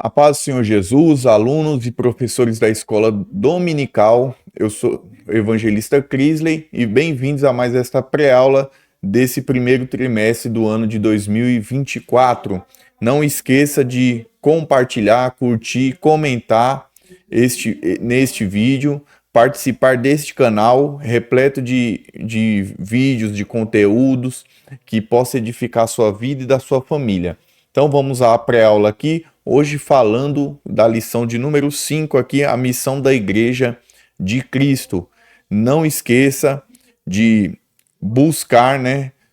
A paz do Senhor Jesus, alunos e professores da escola dominical, eu sou o evangelista Crisley e bem-vindos a mais esta pré-aula desse primeiro trimestre do ano de 2024. Não esqueça de compartilhar, curtir, comentar neste vídeo, participar deste canal repleto de vídeos, de conteúdos que possa edificar a sua vida e da sua família. Então vamos à pré-aula aqui, hoje falando da lição de número 5 aqui, a missão da Igreja de Cristo. Não esqueça de buscar,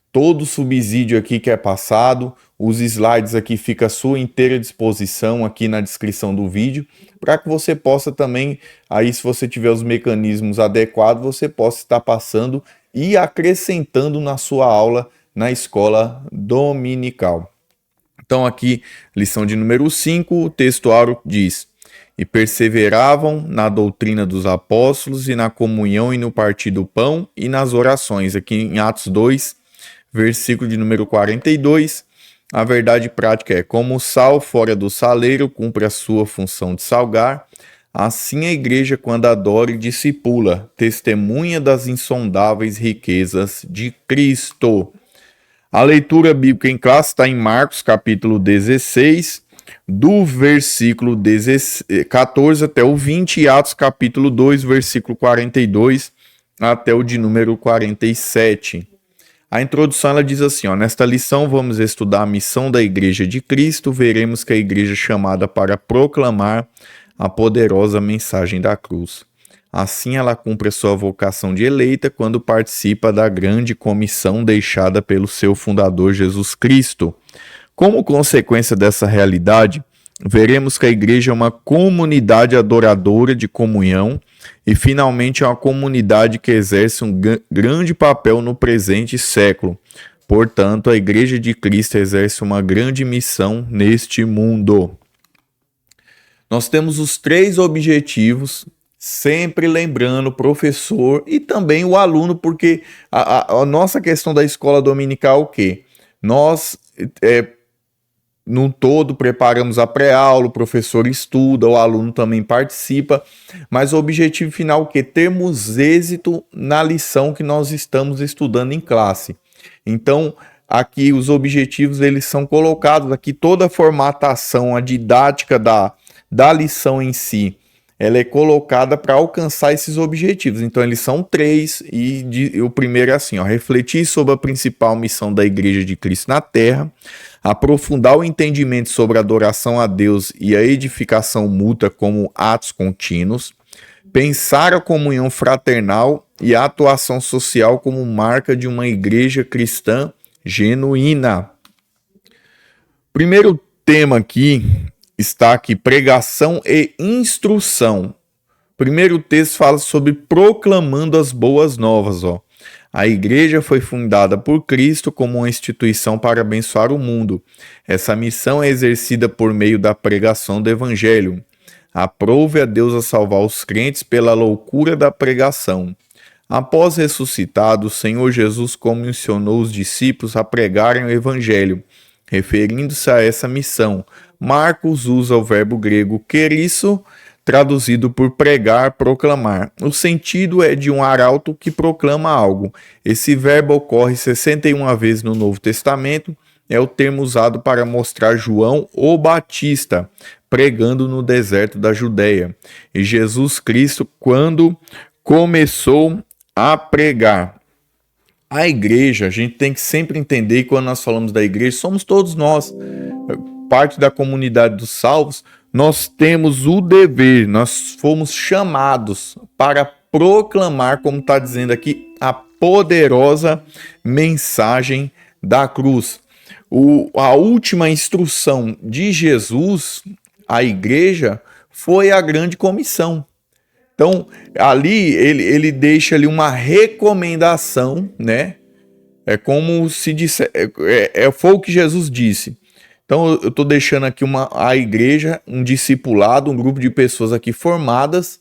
todo o subsídio aqui que é passado, os slides aqui ficam à sua inteira disposição aqui na descrição do vídeo, para que você possa também, aí se você tiver os mecanismos adequados, você possa estar passando e acrescentando na sua aula na escola dominical. Então aqui, lição de número 5, o textuário diz: E perseveravam na doutrina dos apóstolos e na comunhão e no partir do pão e nas orações. Aqui em Atos 2, versículo de número 42, a verdade prática é: como o sal fora do saleiro cumpre a sua função de salgar, assim a igreja, quando adora e discipula, testemunha das insondáveis riquezas de Cristo. A leitura bíblica em classe está em Marcos, capítulo 16, do versículo 14 até o 20, e Atos, capítulo 2, versículo 42 até o de número 47. A introdução ela diz assim, nesta lição vamos estudar a missão da Igreja de Cristo, veremos que a igreja é chamada para proclamar a poderosa mensagem da cruz. Assim ela cumpre a sua vocação de eleita quando participa da grande comissão deixada pelo seu fundador Jesus Cristo. Como consequência dessa realidade, veremos que a igreja é uma comunidade adoradora de comunhão e, finalmente, é uma comunidade que exerce um grande papel no presente século. Portanto, a Igreja de Cristo exerce uma grande missão neste mundo. Nós temos os 3 objetivos, sempre lembrando o professor e também o aluno, porque a nossa questão da escola dominical é o quê? Nós, num todo, preparamos a pré-aula, o professor estuda, o aluno também participa, mas o objetivo final é o quê? Termos êxito na lição que nós estamos estudando em classe. Então, aqui os objetivos eles são colocados, aqui toda a formatação, a didática da lição em si, ela é colocada para alcançar esses objetivos. Então, eles são 3, e o primeiro é assim, refletir sobre a principal missão da Igreja de Cristo na Terra, aprofundar o entendimento sobre a adoração a Deus e a edificação mútua como atos contínuos, pensar a comunhão fraternal e a atuação social como marca de uma igreja cristã genuína. Primeiro tema aqui está aqui, pregação e instrução. Primeiro texto fala sobre proclamando as boas novas. A igreja foi fundada por Cristo como uma instituição para abençoar o mundo. Essa missão é exercida por meio da pregação do evangelho. Aprove a Deus a salvar os crentes pela loucura da pregação. Após ressuscitado, o Senhor Jesus comissionou os discípulos a pregarem o evangelho. Referindo-se a essa missão, Marcos usa o verbo grego querisso, traduzido por pregar, proclamar. O sentido é de um arauto que proclama algo. Esse verbo ocorre 61 vezes no Novo Testamento. É o termo usado para mostrar João o Batista pregando no deserto da Judéia. E Jesus Cristo, quando começou a pregar. A igreja, a gente tem que sempre entender que quando nós falamos da igreja, somos todos nós, parte da comunidade dos salvos, nós temos o dever, nós fomos chamados para proclamar, como está dizendo aqui, a poderosa mensagem da cruz. A última instrução de Jesus à igreja foi a grande comissão. Então, ali, ele deixa ali uma recomendação, É como se disse, foi o que Jesus disse. Então, eu estou deixando aqui a igreja, um discipulado, um grupo de pessoas aqui formadas,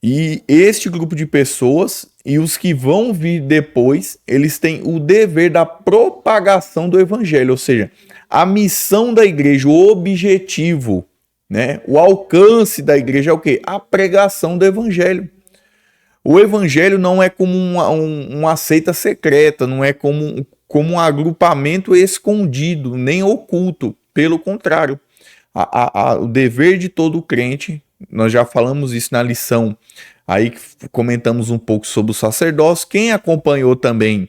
E este grupo de pessoas e os que vão vir depois, eles têm o dever da propagação do evangelho, ou seja, a missão da igreja, o objetivo, né? O alcance da igreja é o quê? A pregação do evangelho. O evangelho não é como uma seita secreta, não é como um agrupamento escondido, nem oculto. Pelo contrário, o dever de todo crente, nós já falamos isso na lição, aí comentamos um pouco sobre o sacerdócio. Quem acompanhou também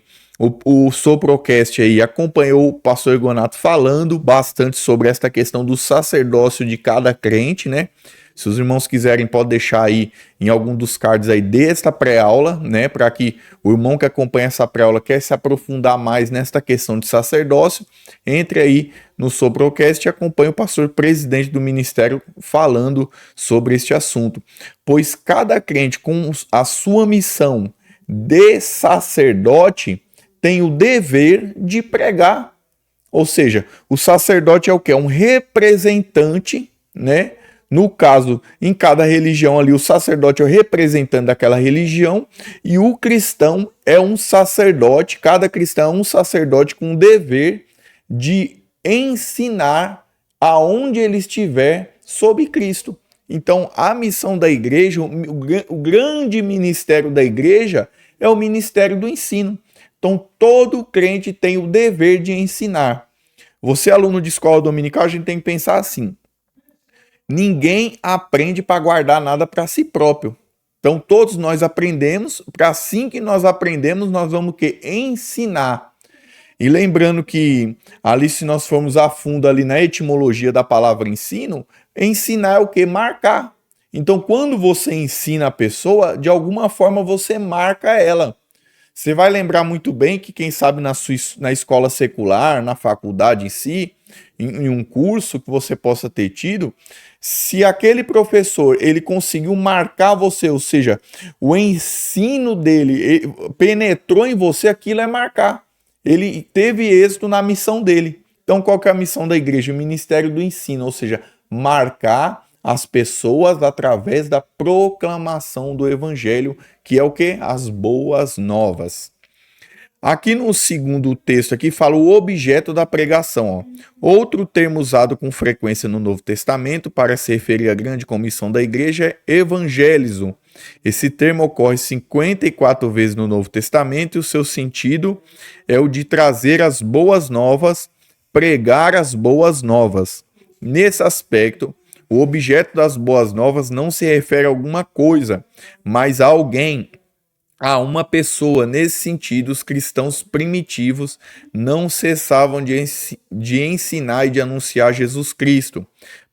o Soprocast aí, acompanhou o pastor Egonato falando bastante sobre esta questão do sacerdócio de cada crente, né? Se os irmãos quiserem, pode deixar aí em algum dos cards aí desta pré-aula, né? Para que o irmão que acompanha essa pré-aula quer se aprofundar mais nesta questão de sacerdócio, entre aí no Soprocast e acompanhe o pastor presidente do ministério falando sobre este assunto. Pois cada crente com a sua missão de sacerdote tem o dever de pregar. Ou seja, o sacerdote é o quê? É um representante, né? No caso, em cada religião ali, o sacerdote é o representante daquela religião e o cristão é um sacerdote, cada cristão é um sacerdote com o dever de ensinar aonde ele estiver sobre Cristo. Então, a missão da igreja, o grande ministério da igreja é o ministério do ensino. Então, todo crente tem o dever de ensinar. Você, aluno de escola dominical, a gente tem que pensar assim: ninguém aprende para guardar nada para si próprio. Então, todos nós aprendemos, para assim que nós aprendemos, nós vamos o quê? Ensinar. E lembrando que ali, se nós formos a fundo ali na etimologia da palavra ensino, ensinar é o quê? Marcar. Então, quando você ensina a pessoa, de alguma forma você marca ela. Você vai lembrar muito bem que, quem sabe, na escola secular, na faculdade em si, em um curso que você possa ter tido, se aquele professor ele conseguiu marcar você, ou seja, o ensino dele penetrou em você, aquilo é marcar. Ele teve êxito na missão dele. Então, qual que é a missão da igreja? O ministério do ensino, ou seja, marcar as pessoas através da proclamação do evangelho, que é o quê? As boas novas. Aqui no segundo texto aqui fala o objeto da pregação. Outro termo usado com frequência no Novo Testamento para se referir à grande comissão da igreja é evangelizo. Esse termo ocorre 54 vezes no Novo Testamento e o seu sentido é o de trazer as boas novas, pregar as boas novas. Nesse aspecto, o objeto das boas novas não se refere a alguma coisa, mas a alguém, a uma pessoa. Nesse sentido, os cristãos primitivos não cessavam de ensinar e de anunciar Jesus Cristo.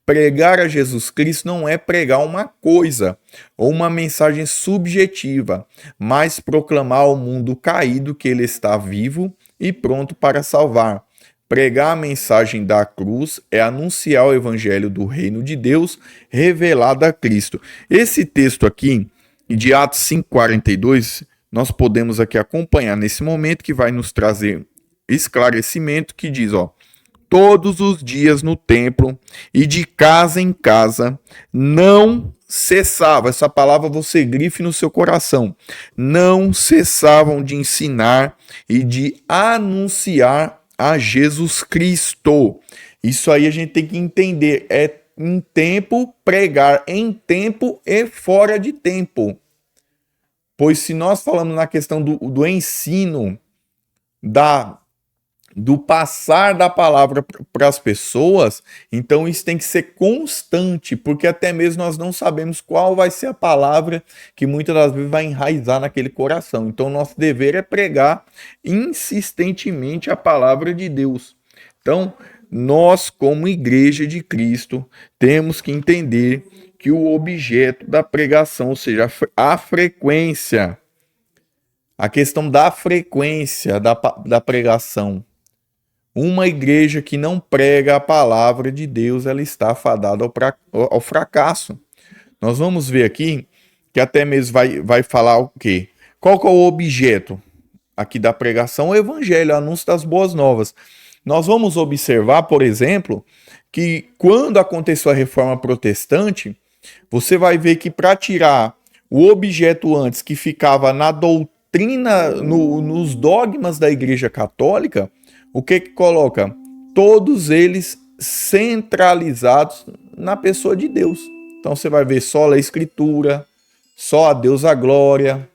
Pregar a Jesus Cristo não é pregar uma coisa ou uma mensagem subjetiva, mas proclamar ao mundo caído que ele está vivo e pronto para salvar. Pregar a mensagem da cruz é anunciar o evangelho do reino de Deus revelado a Cristo. Esse texto aqui, de Atos 5:42, nós podemos aqui acompanhar nesse momento, que vai nos trazer esclarecimento, que diz, todos os dias no templo e de casa em casa não cessava, essa palavra você grife no seu coração, não cessavam de ensinar e de anunciar a Jesus Cristo. Isso aí a gente tem que entender, é em tempo, pregar em tempo e fora de tempo. Pois se nós falamos na questão do ensino, do passar da palavra para as pessoas, então isso tem que ser constante, porque até mesmo nós não sabemos qual vai ser a palavra que muitas das vezes vai enraizar naquele coração. Então nosso dever é pregar insistentemente a palavra de Deus. Então, nós, como igreja de Cristo, temos que entender que o objeto da pregação, ou seja, a frequência, a questão da frequência da pregação. Uma igreja que não prega a palavra de Deus, ela está fadada ao fracasso. Nós vamos ver aqui que até mesmo vai falar o quê? Qual que é o objeto aqui da pregação? O evangelho, o anúncio das boas novas. Nós vamos observar, por exemplo, que quando aconteceu a reforma protestante, você vai ver que para tirar O objeto antes que ficava na doutrina, nos dogmas da Igreja Católica, o que coloca? Todos eles centralizados na pessoa de Deus. Então você vai ver só a Escritura, só a Deus a glória,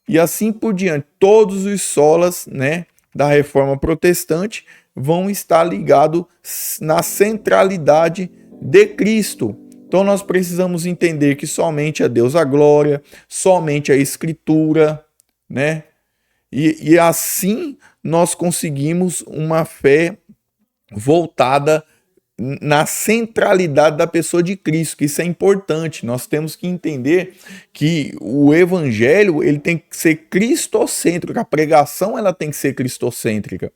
e assim por diante. Todos os solas, né, da Reforma Protestante vão estar ligados na centralidade de Cristo. Então nós precisamos entender que somente a Deus a glória, somente a Escritura, né? E assim nós conseguimos uma fé voltada na centralidade da pessoa de Cristo, que isso é importante. Nós temos que entender que o evangelho ele tem que ser cristocêntrico, a pregação ela tem que ser cristocêntrica.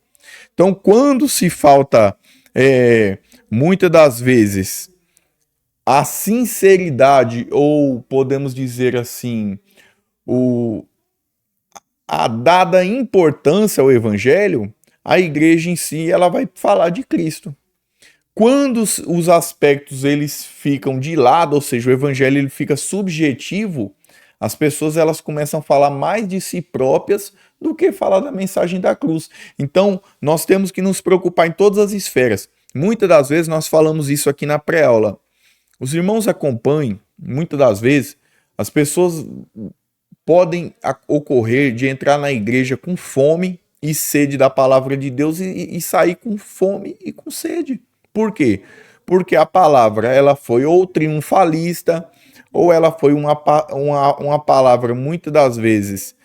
Então, quando se falta, muitas das vezes, a sinceridade, ou podemos dizer assim, a dada importância ao evangelho, a igreja em si ela vai falar de Cristo. Quando os aspectos eles ficam de lado, ou seja, o evangelho ele fica subjetivo, as pessoas elas começam a falar mais de si próprias do que falar da mensagem da cruz. Então, nós temos que nos preocupar em todas as esferas. Muitas das vezes nós falamos isso aqui na pré-aula. Os irmãos acompanhem, muitas das vezes, as pessoas podem ocorrer de entrar na igreja com fome e sede da palavra de Deus e sair com fome e com sede. Por quê? Porque a palavra ela foi ou triunfalista, ou ela foi uma palavra, muitas das vezes,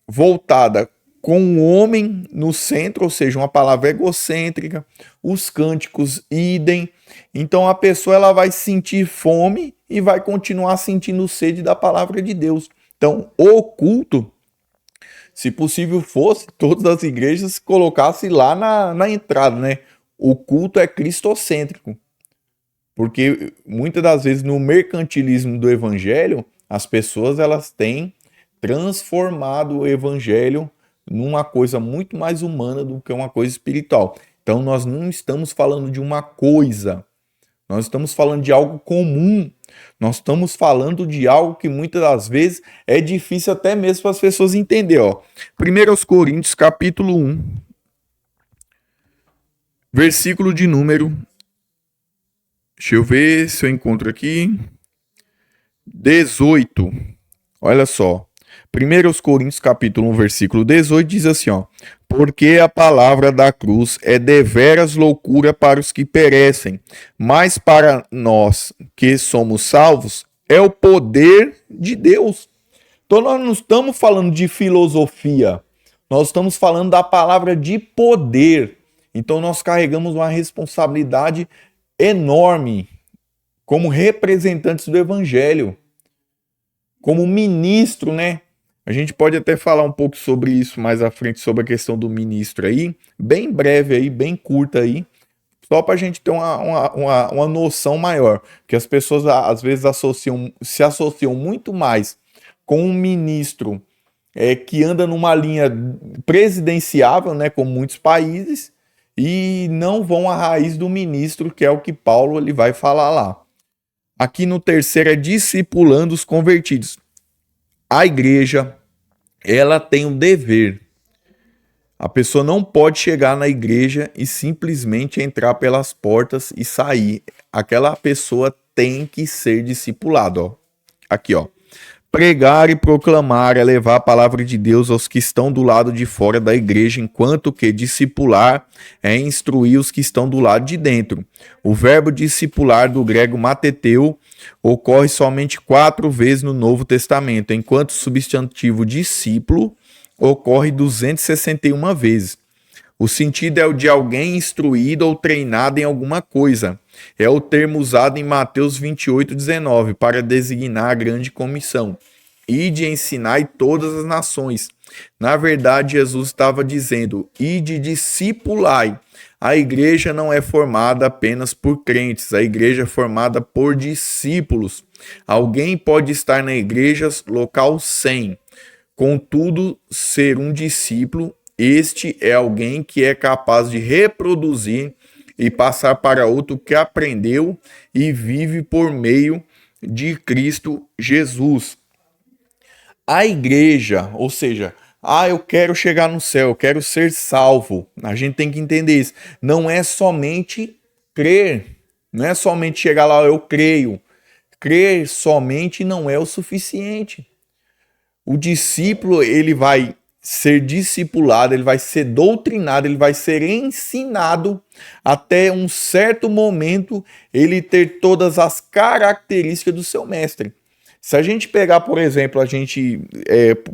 voltada com o homem no centro, ou seja, uma palavra egocêntrica, os cânticos idem. Então a pessoa ela vai sentir fome e vai continuar sentindo sede da palavra de Deus. Então o culto, se possível fosse, todas as igrejas colocassem lá na entrada, né? O culto é cristocêntrico, porque muitas das vezes no mercantilismo do evangelho, as pessoas elas têm transformado o evangelho numa coisa muito mais humana do que uma coisa espiritual. Então nós não estamos falando de uma coisa, nós estamos falando de algo comum, nós estamos falando de algo que muitas das vezes é difícil até mesmo para as pessoas entenderem. 1 Coríntios capítulo 1, versículo de número, deixa eu ver se eu encontro aqui, 18. Olha só. 1 Coríntios capítulo 1, versículo 18 diz assim, porque a palavra da cruz é deveras loucura para os que perecem, mas para nós que somos salvos é o poder de Deus. Então nós não estamos falando de filosofia, nós estamos falando da palavra de poder. Então nós carregamos uma responsabilidade enorme como representantes do evangelho, como ministro, né? A gente pode até falar um pouco sobre isso mais à frente, sobre a questão do ministro aí, bem breve aí, bem curta aí, só para a gente ter uma noção maior, porque as pessoas às vezes se associam muito mais com um ministro que anda numa linha presidenciável, né, como muitos países, e não vão à raiz do ministro, que é o que Paulo ele vai falar lá. Aqui no terceiro é discipulando os convertidos. A igreja, ela tem um dever. A pessoa não pode chegar na igreja e simplesmente entrar pelas portas e sair. Aquela pessoa tem que ser discipulada. Aqui, pregar e proclamar é levar a palavra de Deus aos que estão do lado de fora da igreja, enquanto que discipular é instruir os que estão do lado de dentro. O verbo discipular, do grego mateteu, ocorre somente 4 vezes no Novo Testamento, enquanto o substantivo discípulo ocorre 261 vezes. O sentido é o de alguém instruído ou treinado em alguma coisa. É o termo usado em Mateus 28:19 para designar a grande comissão. Ide ensinai todas as nações. Na verdade, Jesus estava dizendo, ide discipulai. A igreja não é formada apenas por crentes, a igreja é formada por discípulos. Alguém pode estar na igreja local 100. Contudo, ser um discípulo, este é alguém que é capaz de reproduzir e passar para outro que aprendeu e vive por meio de Cristo Jesus. A igreja, ou seja, eu quero chegar no céu, eu quero ser salvo. A gente tem que entender isso. Não é somente crer, não é somente chegar lá, eu creio. Crer somente não é o suficiente. O discípulo, ele vai ser discipulado, ele vai ser doutrinado, ele vai ser ensinado até um certo momento ele ter todas as características do seu mestre. Se a gente pegar, por exemplo,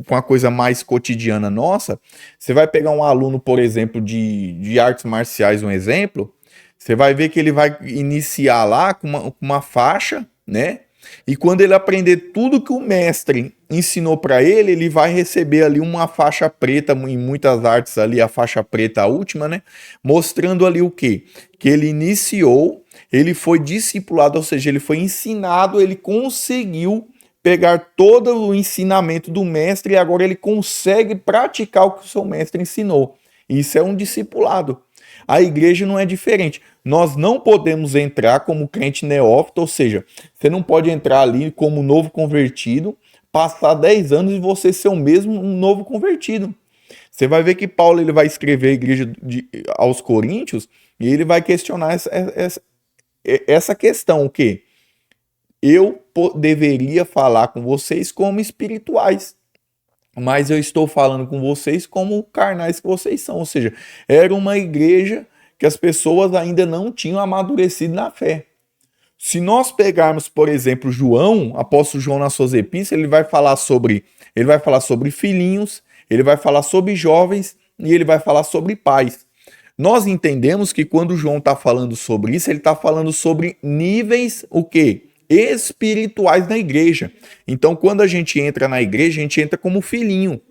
com uma coisa mais cotidiana nossa, você vai pegar um aluno, por exemplo, de artes marciais, um exemplo, você vai ver que ele vai iniciar lá com uma faixa, né? E quando ele aprender tudo que o mestre ensinou para ele, ele vai receber ali uma faixa preta, em muitas artes ali, a faixa preta, a última, né? Mostrando ali o quê? Que ele iniciou, ele foi discipulado, ou seja, ele foi ensinado, ele conseguiu pegar todo o ensinamento do mestre e agora ele consegue praticar o que o seu mestre ensinou. Isso é um discipulado. A igreja não é diferente. Nós não podemos entrar como crente neófito, ou seja, você não pode entrar ali como novo convertido, passar 10 anos e você ser o mesmo um novo convertido. Você vai ver que Paulo ele vai escrever a igreja aos Coríntios e ele vai questionar essa questão, o quê? Eu deveria falar com vocês como espirituais, mas eu estou falando com vocês como carnais que vocês são. Ou seja, era uma igreja que as pessoas ainda não tinham amadurecido na fé. Se nós pegarmos, por exemplo, João, apóstolo João nas suas epístolas, ele vai falar sobre filhinhos, ele vai falar sobre jovens e ele vai falar sobre pais. Nós entendemos que quando João está falando sobre isso, ele está falando sobre níveis, o quê? Espirituais na igreja. Então, quando a gente entra na igreja, a gente entra como filhinho.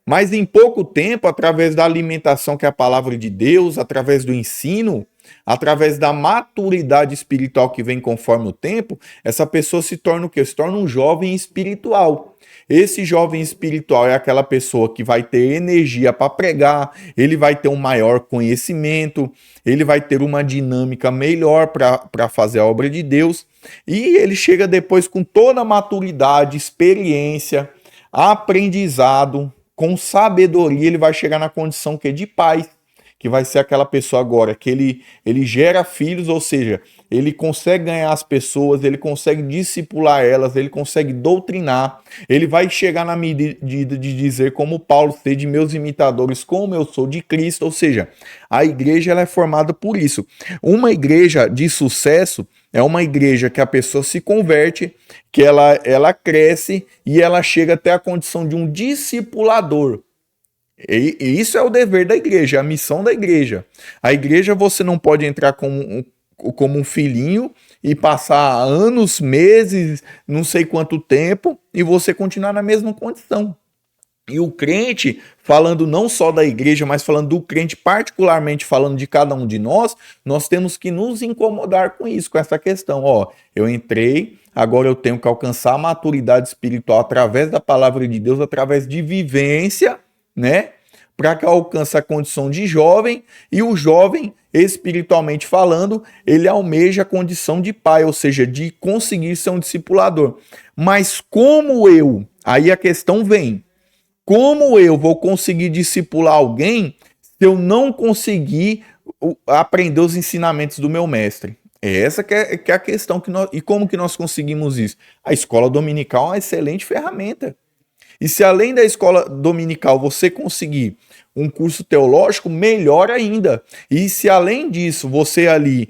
Mas em pouco tempo, através da alimentação que é a palavra de Deus, através do ensino, através da maturidade espiritual que vem conforme o tempo, essa pessoa se torna o quê? Se torna um jovem espiritual. Esse jovem espiritual é aquela pessoa que vai ter energia para pregar, ele vai ter um maior conhecimento, ele vai ter uma dinâmica melhor para fazer a obra de Deus, e ele chega depois com toda a maturidade, experiência, aprendizado, com sabedoria, ele vai chegar na condição que é de pai, que vai ser aquela pessoa agora que ele gera filhos, ou seja, ele consegue ganhar as pessoas, ele consegue discipular elas, ele consegue doutrinar, ele vai chegar na medida de dizer como Paulo, sede meus imitadores, como eu sou de Cristo, ou seja, a igreja ela é formada por isso. Uma igreja de sucesso é uma igreja que a pessoa se converte, que ela cresce e ela chega até a condição de um discipulador. E isso é o dever da igreja, a missão da igreja. A igreja você não pode entrar como um filhinho e passar anos, meses, não sei quanto tempo, e você continuar na mesma condição. E o crente, falando não só da igreja, mas falando do crente, particularmente falando de cada um de nós temos que nos incomodar com isso, com essa questão. Eu entrei, agora eu tenho que alcançar a maturidade espiritual através da palavra de Deus, através de vivência, né? Para que alcance a condição de jovem, e o jovem, espiritualmente falando, ele almeja a condição de pai, ou seja, de conseguir ser um discipulador. Mas aí a questão vem, como eu vou conseguir discipular alguém se eu não conseguir aprender os ensinamentos do meu mestre? Essa que é a questão. E como que nós conseguimos isso? A escola dominical é uma excelente ferramenta. E se além da escola dominical você conseguir um curso teológico, melhor ainda. E se além disso você ali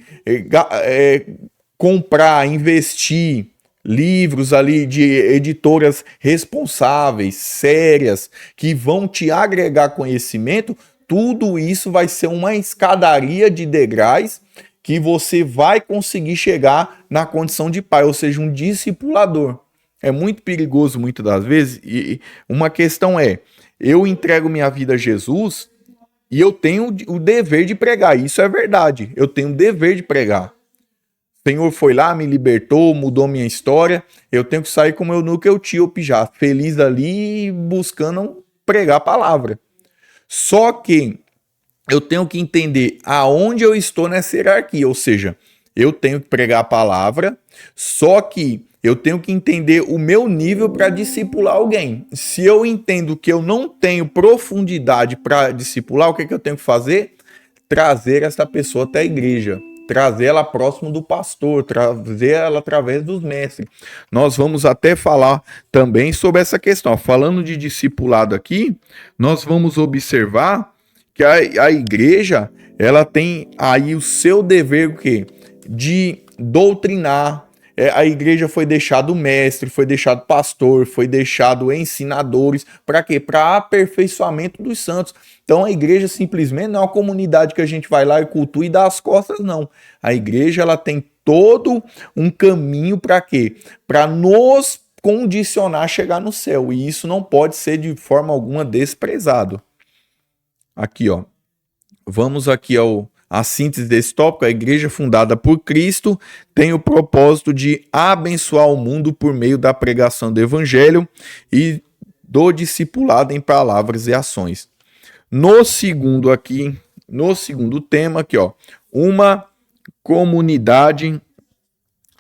comprar, investir livros ali de editoras responsáveis, sérias, que vão te agregar conhecimento, tudo isso vai ser uma escadaria de degraus que você vai conseguir chegar na condição de pai, ou seja, um discipulador. É muito perigoso muitas das vezes, e uma questão eu entrego minha vida a Jesus e eu tenho o dever de pregar, isso é verdade, eu tenho o dever de pregar. O Senhor foi lá, me libertou, mudou minha história, eu tenho que sair como eu nunca etíope já, feliz ali, buscando pregar a palavra. Só que eu tenho que entender aonde eu estou nessa hierarquia, ou seja, eu tenho que pregar a palavra, só que Eu tenho que entender o meu nível para discipular alguém. Se eu entendo que eu não tenho profundidade para discipular, o que, que eu tenho que fazer? Trazer essa pessoa até a igreja, trazer ela próximo do pastor, trazer ela através dos mestres. Nós vamos até falar também sobre essa questão. Falando de discipulado aqui, nós vamos observar que a igreja, ela tem aí o seu dever o quê? De doutrinar. A igreja foi deixado mestre, foi deixado pastor, foi deixado ensinadores. Para quê? Para aperfeiçoamento dos santos. Então a igreja simplesmente não é uma comunidade que a gente vai lá e cultua e dá as costas, não. A igreja ela tem todo um caminho para quê? Para nos condicionar a chegar no céu. E isso não pode ser de forma alguma desprezado. Aqui, ó. Vamos aqui a síntese desse tópico. A igreja fundada por Cristo tem o propósito de abençoar o mundo por meio da pregação do evangelho e do discipulado em palavras e ações. No segundo tema aqui, ó, uma comunidade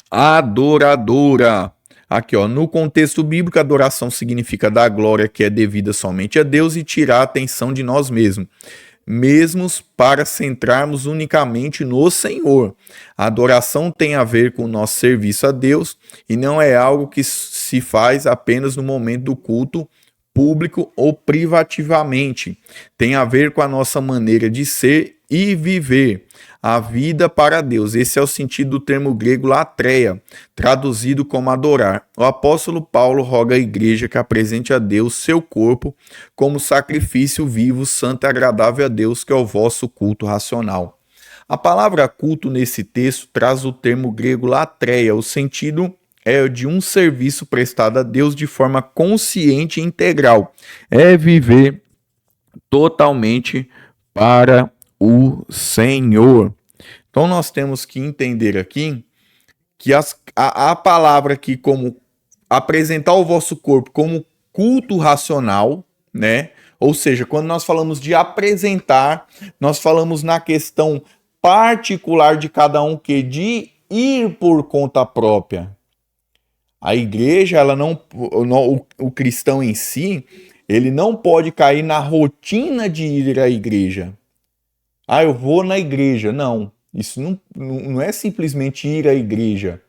adoradora. Aqui, ó, no contexto bíblico, adoração significa dar glória que é devida somente a Deus e tirar a atenção de nós mesmos para centrarmos unicamente no Senhor. A adoração tem a ver com o nosso serviço a Deus e não é algo que se faz apenas no momento do culto público ou privativamente. Tem a ver com a nossa maneira de ser e viver a vida para Deus. Esse é o sentido do termo grego latreia, traduzido como adorar. O apóstolo Paulo roga à igreja que apresente a Deus seu corpo como sacrifício vivo, santo e agradável a Deus, que é o vosso culto racional. A palavra culto nesse texto traz o termo grego latreia, o sentido é de um serviço prestado a Deus de forma consciente e integral. É viver totalmente para o Senhor. Então nós temos que entender aqui que a palavra aqui como apresentar o vosso corpo como culto racional, né? Ou seja, quando nós falamos de apresentar, nós falamos na questão particular de cada um que de ir por conta própria. A igreja, ela o cristão em si, ele não pode cair na rotina de ir à igreja. Ah, eu vou na igreja. Não, isso não é simplesmente ir à igreja,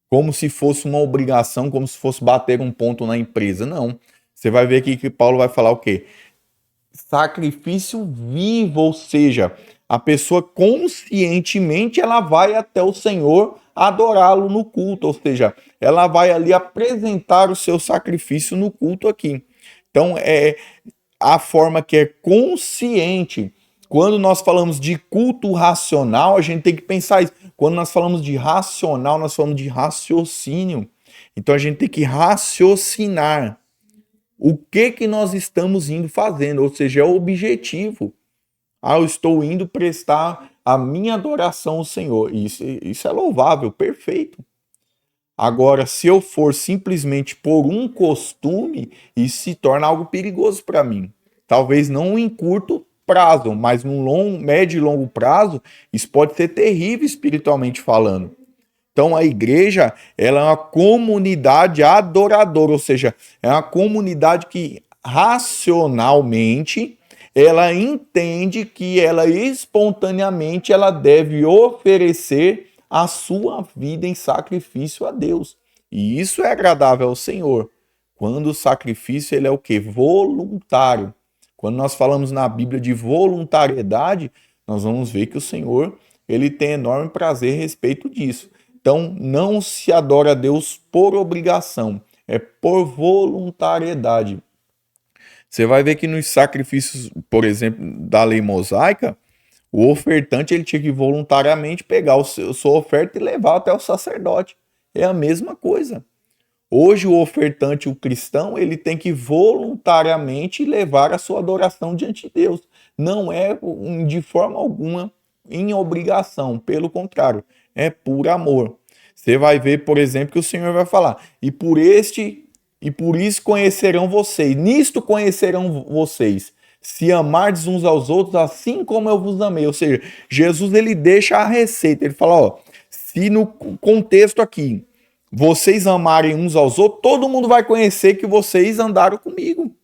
como se fosse uma obrigação, como se fosse bater um ponto na empresa. Não. Você vai ver aqui que Paulo vai falar o quê? Sacrifício vivo, ou seja, a pessoa conscientemente ela vai até o Senhor adorá-lo no culto, ou seja, ela vai ali apresentar o seu sacrifício no culto aqui. Então, é a forma que é consciente. Quando nós falamos de culto racional, a gente tem que pensar isso. Quando nós falamos de racional, nós falamos de raciocínio. Então, a gente tem que raciocinar o que nós estamos indo fazendo, ou seja, é o objetivo. Ah, eu estou indo prestar a minha adoração ao Senhor. Isso é louvável, perfeito. Agora, se eu for simplesmente por um costume, isso se torna algo perigoso para mim. Talvez não em curto prazo, mas num médio e longo prazo, isso pode ser terrível espiritualmente falando. Então, a igreja, ela é uma comunidade adoradora, ou seja, é uma comunidade que racionalmente ela entende que ela espontaneamente ela deve oferecer a sua vida em sacrifício a Deus. E isso é agradável ao Senhor. Quando o sacrifício ele é o quê? Voluntário. Quando nós falamos na Bíblia de voluntariedade, nós vamos ver que o Senhor ele tem enorme prazer a respeito disso. Então, não se adora a Deus por obrigação, é por voluntariedade. Você vai ver que nos sacrifícios, por exemplo, da lei mosaica, o ofertante ele tinha que voluntariamente pegar a sua oferta e levar até o sacerdote. É a mesma coisa. Hoje o ofertante, o cristão, ele tem que voluntariamente levar a sua adoração diante de Deus. Não é de forma alguma em obrigação, pelo contrário, é por amor. Você vai ver, por exemplo, que o Senhor vai falar: e por isso conhecerão vocês, nisto conhecerão vocês, se amardes uns aos outros assim como eu vos amei. Ou seja, Jesus ele deixa a receita, ele fala, ó, se no contexto aqui, vocês amarem uns aos outros, todo mundo vai conhecer que vocês andaram comigo.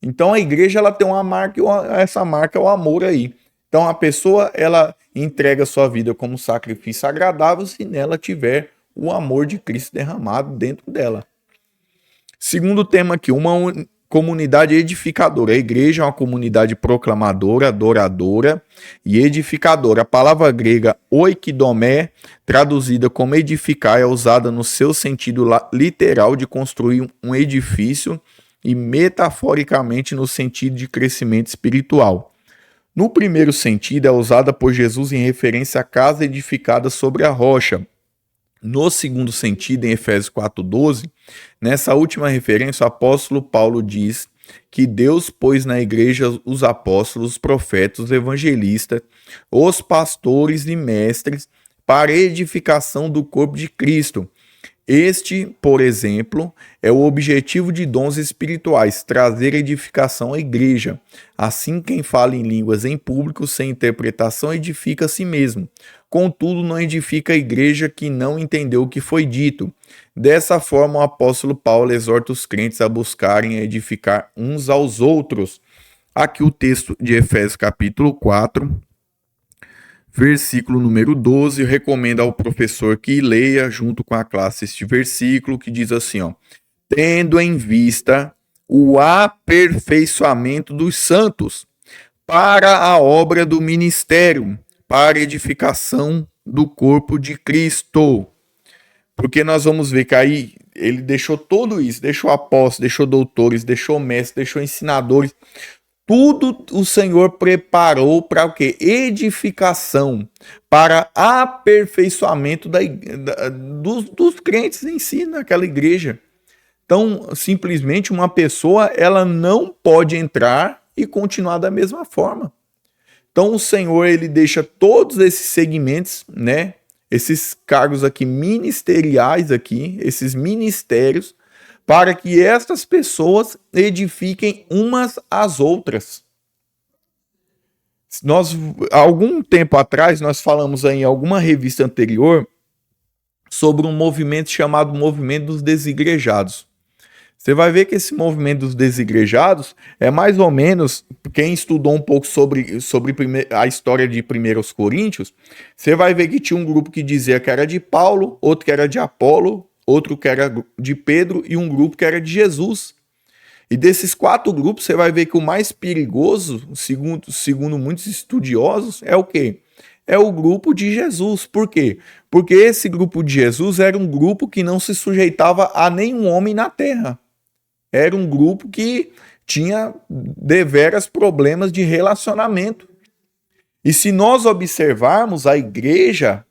Então a igreja ela tem uma marca, e essa marca é o amor aí. Então a pessoa ela entrega sua vida como sacrifício agradável se nela tiver o amor de Cristo derramado dentro dela. Segundo tema aqui, uma comunidade edificadora. A igreja é uma comunidade proclamadora, adoradora e edificadora. A palavra grega oikidomé, traduzida como edificar, é usada no seu sentido literal de construir um edifício e metaforicamente no sentido de crescimento espiritual. No primeiro sentido, é usada por Jesus em referência à casa edificada sobre a rocha. No segundo sentido, em Efésios 4,12, nessa última referência, o apóstolo Paulo diz que Deus pôs na igreja os apóstolos, os profetas, os evangelistas, os pastores e mestres para a edificação do corpo de Cristo. Este, por exemplo, é o objetivo de dons espirituais, trazer edificação à igreja. Assim, quem fala em línguas em público sem interpretação edifica a si mesmo. Contudo, não edifica a igreja que não entendeu o que foi dito. Dessa forma, o apóstolo Paulo exorta os crentes a buscarem edificar uns aos outros. Aqui o texto de Efésios capítulo 4, versículo número 12, eu recomendo ao professor que leia junto com a classe este versículo que diz assim, ó: tendo em vista o aperfeiçoamento dos santos para a obra do ministério, para a edificação do corpo de Cristo. Porque nós vamos ver que aí ele deixou tudo isso, deixou apóstolos, deixou doutores, deixou mestres, deixou ensinadores. Tudo o Senhor preparou para o quê? Edificação, para aperfeiçoamento dos crentes em si, naquela igreja. Então, simplesmente uma pessoa, ela não pode entrar e continuar da mesma forma. Então, o Senhor, ele deixa todos esses segmentos, né? Esses cargos aqui ministeriais aqui, esses ministérios, para que estas pessoas edifiquem umas às outras. Algum tempo atrás, nós falamos aí em alguma revista anterior sobre um movimento chamado Movimento dos Desigrejados. Você vai ver que esse movimento dos desigrejados é mais ou menos, quem estudou um pouco sobre a história de 1 Coríntios, você vai ver que tinha um grupo que dizia que era de Paulo, outro que era de Apolo, outro que era de Pedro e um grupo que era de Jesus. E desses 4 grupos, você vai ver que o mais perigoso, segundo muitos estudiosos, é o quê? É o grupo de Jesus. Por quê? Porque esse grupo de Jesus era um grupo que não se sujeitava a nenhum homem na terra. Era um grupo que tinha deveras problemas de relacionamento. E se nós observarmos a igreja,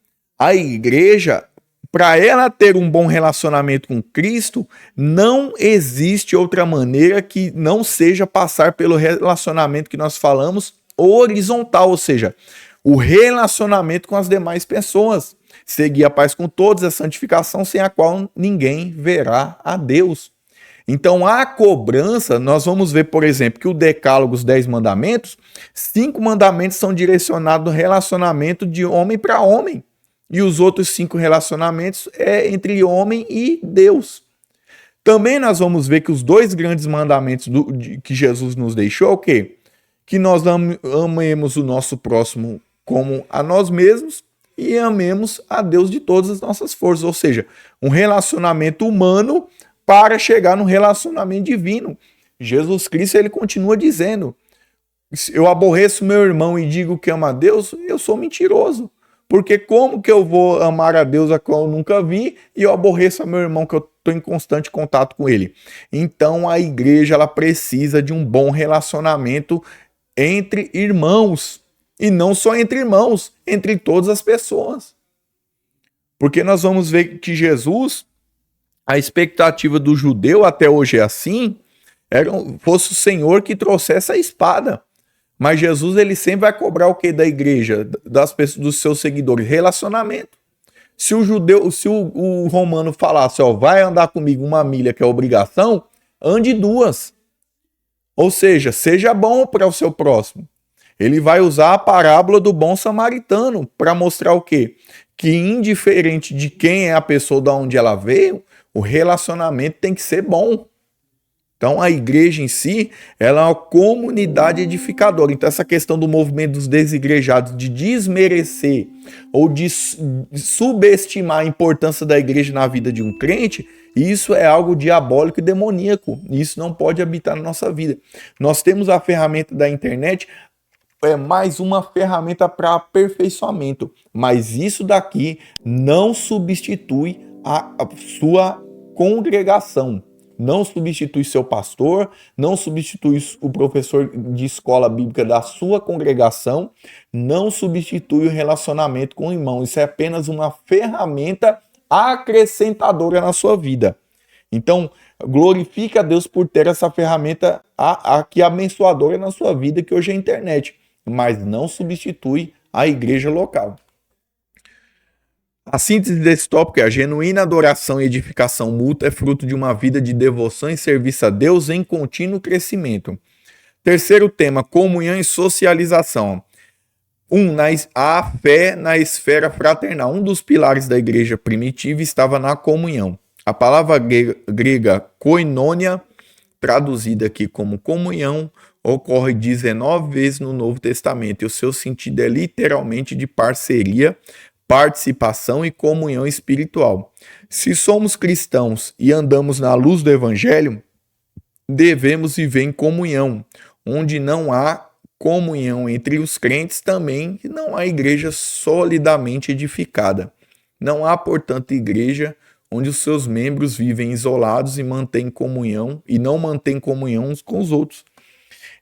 para ela ter um bom relacionamento com Cristo, não existe outra maneira que não seja passar pelo relacionamento que nós falamos horizontal, ou seja, o relacionamento com as demais pessoas. Seguir a paz com todos, a santificação sem a qual ninguém verá a Deus. Então, a cobrança, nós vamos ver, por exemplo, que o decálogo, os 10 mandamentos, 5 mandamentos são direcionados no relacionamento de homem para homem. E os outros 5 relacionamentos é entre homem e Deus. Também nós vamos ver que os 2 grandes mandamentos que Jesus nos deixou é o quê? Que nós amemos o nosso próximo como a nós mesmos e amemos a Deus de todas as nossas forças. Ou seja, um relacionamento humano para chegar no relacionamento divino. Jesus Cristo, ele continua dizendo, eu aborreço meu irmão e digo que ama a Deus, eu sou mentiroso. Porque como que eu vou amar a Deus a qual eu nunca vi e eu aborreço a meu irmão que eu estou em constante contato com ele? Então a igreja ela precisa de um bom relacionamento entre irmãos. E não só entre irmãos, entre todas as pessoas. Porque nós vamos ver que Jesus, a expectativa do judeu até hoje é assim, fosse o Senhor que trouxesse a espada. Mas Jesus, ele sempre vai cobrar o que da igreja, das pessoas, dos seus seguidores? Relacionamento. Se o romano falasse, ó, vai andar comigo 1 milha, que é obrigação, ande 2. Ou seja bom para o seu próximo. Ele vai usar a parábola do bom samaritano para mostrar o quê? que indiferente de quem é a pessoa, de onde ela veio, o relacionamento tem que ser bom. Então, a igreja em si, ela é uma comunidade edificadora. Então, essa questão do movimento dos desigrejados, de desmerecer ou de subestimar a importância da igreja na vida de um crente, isso é algo diabólico e demoníaco. Isso não pode habitar na nossa vida. Nós temos a ferramenta da internet, é mais uma ferramenta para aperfeiçoamento, mas isso daqui não substitui a sua congregação. Não substitui seu pastor, não substitui o professor de escola bíblica da sua congregação, não substitui o relacionamento com o irmão. Isso é apenas uma ferramenta acrescentadora na sua vida. Então, glorifique a Deus por ter essa ferramenta aqui abençoadora na sua vida, que hoje é a internet, mas não substitui a igreja local. A síntese desse tópico é: a genuína adoração e edificação mútua é fruto de uma vida de devoção e serviço a Deus em contínuo crescimento. Terceiro tema: comunhão e socialização. A fé na esfera fraternal. Um dos pilares da igreja primitiva estava na comunhão. A palavra grega koinonia, traduzida aqui como comunhão, ocorre 19 vezes no Novo Testamento, e o seu sentido é literalmente de parceria, participação e comunhão espiritual. Se somos cristãos e andamos na luz do Evangelho, devemos viver em comunhão. Onde não há comunhão entre os crentes, também não há igreja solidamente edificada. Não há, portanto, igreja onde os seus membros vivem isolados e mantêm comunhão e não mantêm comunhão uns com os outros.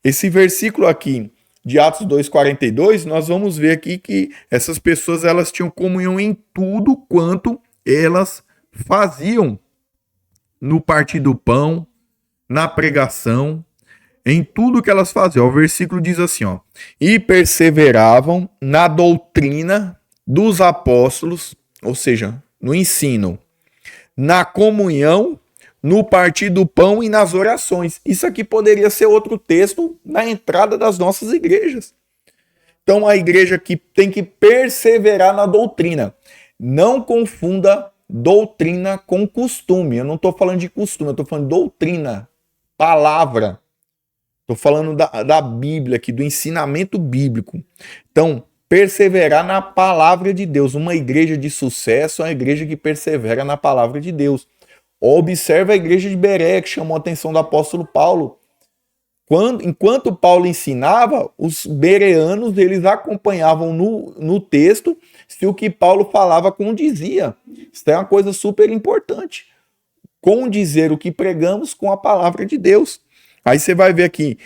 Esse versículo aqui de Atos 2,42, nós vamos ver aqui que essas pessoas, elas tinham comunhão em tudo quanto elas faziam, no partir do pão, na pregação, em tudo que elas faziam. O versículo diz assim, ó: e perseveravam na doutrina dos apóstolos, ou seja, no ensino, na comunhão, no partir do pão e nas orações. Isso aqui poderia ser outro texto na entrada das nossas igrejas. Então, a igreja que tem que perseverar na doutrina. Não confunda doutrina com costume. Eu não estou falando de costume, eu estou falando de doutrina, palavra. Estou falando da Bíblia aqui, do ensinamento bíblico. Então, perseverar na palavra de Deus. Uma igreja de sucesso é uma igreja que persevera na palavra de Deus. Observe a igreja de Bereia, que chamou a atenção do apóstolo Paulo. Enquanto Paulo ensinava, os bereanos, eles acompanhavam no texto se o que Paulo falava condizia. Isso é uma coisa super importante. Condizer o que pregamos com a palavra de Deus. Aí você vai ver aqui,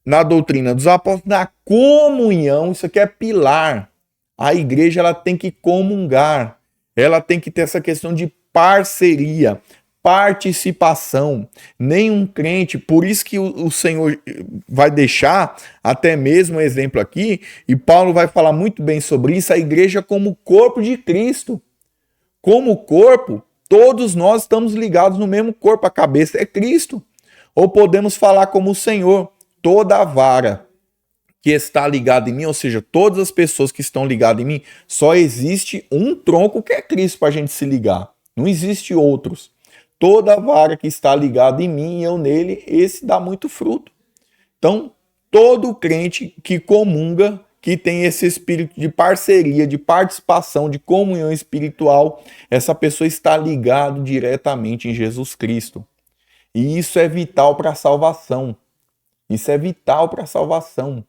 na doutrina dos apóstolos, na comunhão, isso aqui é pilar. A igreja, ela tem que comungar. Ela tem que ter essa questão de parceria, participação. Nenhum crente, por isso que o Senhor vai deixar até mesmo um exemplo aqui, e Paulo vai falar muito bem sobre isso, a igreja como corpo de Cristo. Como corpo, todos nós estamos ligados no mesmo corpo, a cabeça é Cristo. Ou podemos falar como o Senhor: toda a vara que está ligada em mim, ou seja, todas as pessoas que estão ligadas em mim, só existe um tronco que é Cristo para a gente se ligar. Não existe outros. Toda vara que está ligada em mim e eu nele, esse dá muito fruto. Então, todo crente que comunga, que tem esse espírito de parceria, de participação, de comunhão espiritual, essa pessoa está ligada diretamente em Jesus Cristo. E isso é vital para a salvação. Isso é vital para a salvação.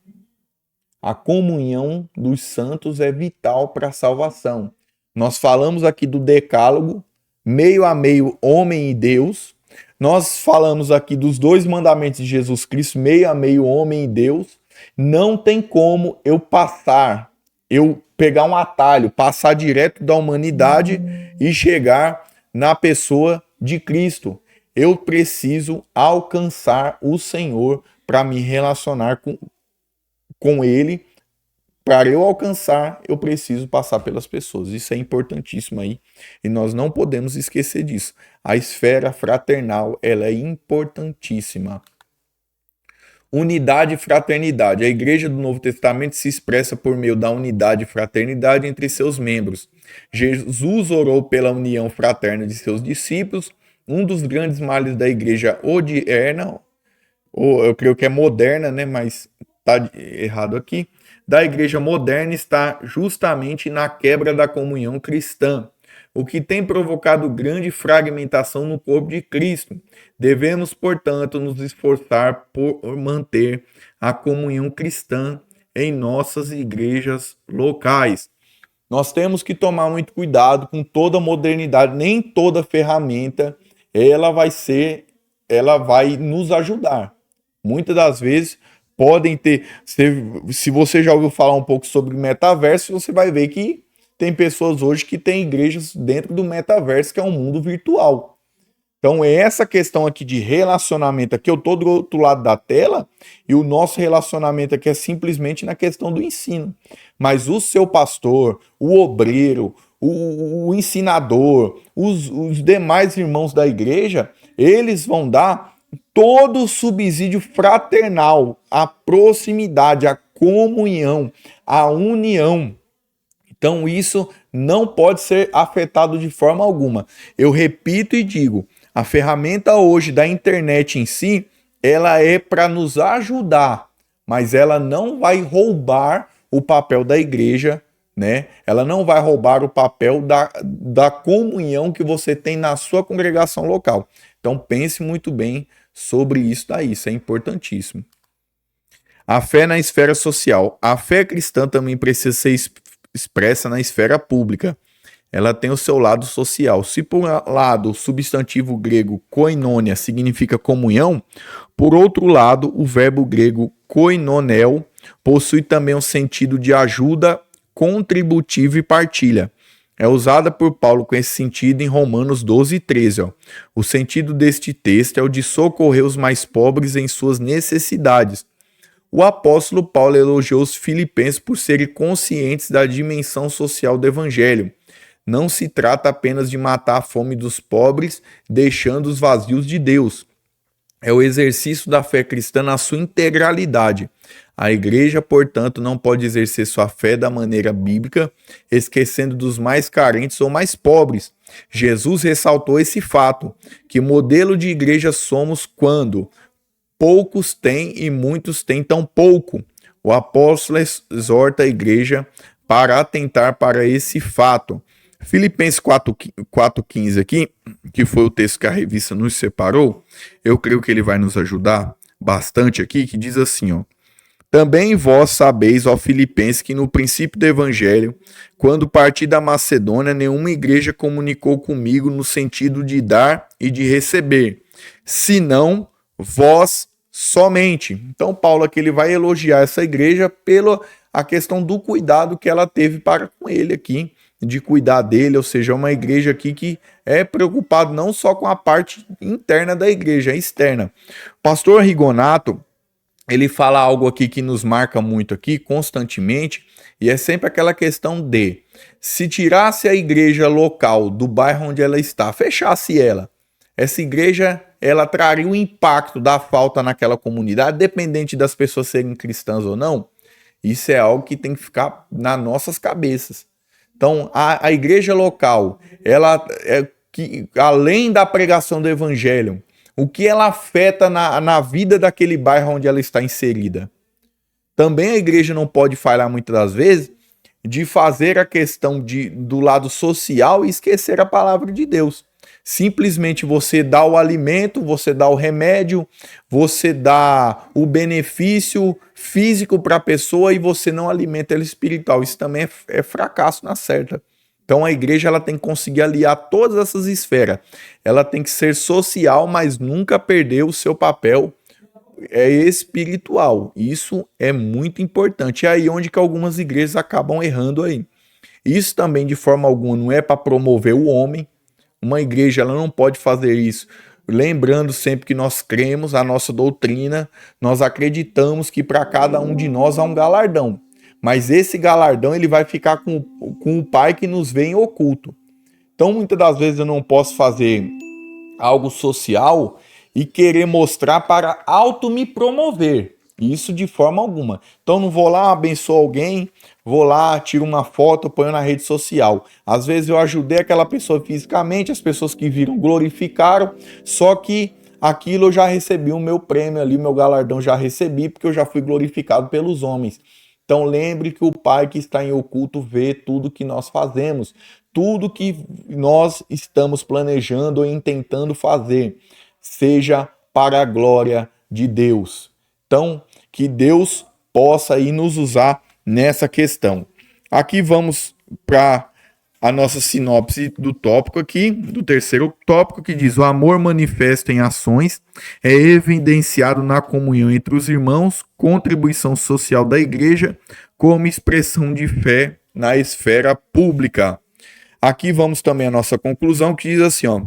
A comunhão dos santos é vital para a salvação. Nós falamos aqui do decálogo, meio a meio, homem e Deus. Nós falamos aqui dos 2 mandamentos de Jesus Cristo, meio a meio, homem e Deus. Não tem como eu pegar um atalho, passar direto da humanidade e chegar na pessoa de Cristo. Eu preciso alcançar o Senhor para me relacionar com Ele. Para eu alcançar, eu preciso passar pelas pessoas. Isso é importantíssimo aí. E nós não podemos esquecer disso. A esfera fraternal, ela é importantíssima. Unidade e fraternidade. A igreja do Novo Testamento se expressa por meio da unidade e fraternidade entre seus membros. Jesus orou pela união fraterna de seus discípulos. Um dos grandes males da igreja odierna, ou eu creio que é moderna, né? Mas tá errado aqui. Da igreja moderna está justamente na quebra da comunhão cristã, o que tem provocado grande fragmentação no corpo de Cristo. Devemos, portanto, nos esforçar por manter a comunhão cristã em nossas igrejas locais. Nós temos que tomar muito cuidado com toda modernidade, nem toda ferramenta ela vai nos ajudar. Muitas das vezes podem ter, se você já ouviu falar um pouco sobre metaverso, você vai ver que tem pessoas hoje que têm igrejas dentro do metaverso, que é um mundo virtual. Então, é essa questão aqui de relacionamento, aqui eu estou do outro lado da tela, e o nosso relacionamento aqui é simplesmente na questão do ensino. Mas o seu pastor, o obreiro, o ensinador, os demais irmãos da igreja, eles vão dar todo o subsídio fraternal, a proximidade, a comunhão, a união. Então, isso não pode ser afetado de forma alguma. Eu repito e digo, a ferramenta hoje da internet em si, ela é para nos ajudar, mas ela não vai roubar o papel da igreja, né? Ela não vai roubar o papel da comunhão que você tem na sua congregação local. Então pense muito bem sobre isso daí, isso é importantíssimo. A fé na esfera social. A fé cristã também precisa ser expressa na esfera pública. Ela tem o seu lado social. Se por um lado o substantivo grego koinonia significa comunhão, por outro lado o verbo grego koinonel possui também um sentido de ajuda contributiva e partilha. É usada por Paulo com esse sentido em Romanos 12 e 13. O sentido deste texto é o de socorrer os mais pobres em suas necessidades. O apóstolo Paulo elogiou os filipenses por serem conscientes da dimensão social do evangelho. Não se trata apenas de matar a fome dos pobres, deixando os vazios de Deus. É o exercício da fé cristã na sua integralidade. A igreja, portanto, não pode exercer sua fé da maneira bíblica, esquecendo dos mais carentes ou mais pobres. Jesus ressaltou esse fato, que modelo de igreja somos quando poucos têm e muitos têm tão pouco. O apóstolo exorta a igreja para atentar para esse fato. Filipenses 4,15 aqui, que foi o texto que a revista nos separou, eu creio que ele vai nos ajudar bastante aqui, que diz assim, ó. Também vós sabeis, ó Filipenses, que no princípio do evangelho, quando parti da Macedônia, nenhuma igreja comunicou comigo no sentido de dar e de receber, senão vós somente. Então Paulo aqui ele vai elogiar essa igreja pela a questão do cuidado que ela teve para com ele aqui, de cuidar dele, ou seja, uma igreja aqui que é preocupado não só com a parte interna da igreja, é externa. Pastor Rigonato, ele fala algo aqui que nos marca muito aqui, constantemente, e é sempre aquela questão de, se tirasse a igreja local do bairro onde ela está, fechasse ela, essa igreja, ela traria o impacto da falta naquela comunidade, dependente das pessoas serem cristãs ou não. Isso é algo que tem que ficar nas nossas cabeças. Então, a igreja local, ela é que, além da pregação do evangelho, o que ela afeta na vida daquele bairro onde ela está inserida. Também a igreja não pode falhar muitas das vezes de fazer a questão do lado social e esquecer a palavra de Deus. Simplesmente você dá o alimento, você dá o remédio, você dá o benefício físico para a pessoa e você não alimenta ela espiritual. Isso também é fracasso na certa. Então a igreja ela tem que conseguir aliar todas essas esferas. Ela tem que ser social, mas nunca perder o seu papel espiritual. Isso é muito importante. É aí onde que algumas igrejas acabam errando aí. Isso também de forma alguma não é para promover o homem. Uma igreja ela não pode fazer isso. Lembrando sempre que nós cremos, a nossa doutrina, nós acreditamos que para cada um de nós há um galardão. Mas esse galardão ele vai ficar com o Pai que nos vê em oculto. Então muitas das vezes eu não posso fazer algo social e querer mostrar para auto me promover. Isso de forma alguma. Então não vou lá, abençoo alguém, vou lá, tiro uma foto, ponho na rede social. Às vezes eu ajudei aquela pessoa fisicamente, as pessoas que viram glorificaram, só que aquilo eu já recebi o meu prêmio ali, meu galardão já recebi, porque eu já fui glorificado pelos homens. Então lembre que o Pai que está em oculto vê tudo que nós fazemos, tudo que nós estamos planejando ou intentando fazer, seja para a glória de Deus. Então, que Deus possa aí nos usar nessa questão. Aqui vamos para a nossa sinopse do tópico aqui, do terceiro tópico, que diz: o amor manifesto em ações é evidenciado na comunhão entre os irmãos, contribuição social da igreja como expressão de fé na esfera pública. Aqui vamos também à nossa conclusão, que diz assim, ó: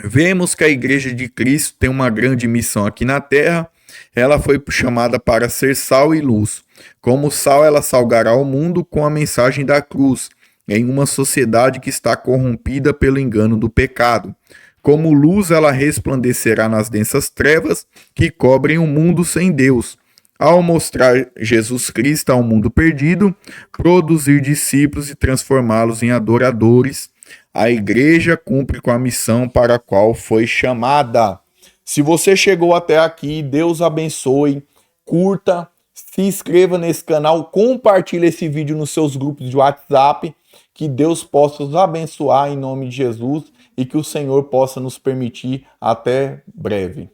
vemos que a Igreja de Cristo tem uma grande missão aqui na Terra. Ela foi chamada para ser sal e luz. Como sal, ela salgará o mundo com a mensagem da cruz, em uma sociedade que está corrompida pelo engano do pecado. Como luz, ela resplandecerá nas densas trevas que cobrem o mundo sem Deus. Ao mostrar Jesus Cristo ao mundo perdido, produzir discípulos e transformá-los em adoradores, a igreja cumpre com a missão para a qual foi chamada. Se você chegou até aqui, Deus abençoe, curta, se inscreva nesse canal, compartilhe esse vídeo nos seus grupos de WhatsApp, que Deus possa os abençoar em nome de Jesus e que o Senhor possa nos permitir até breve.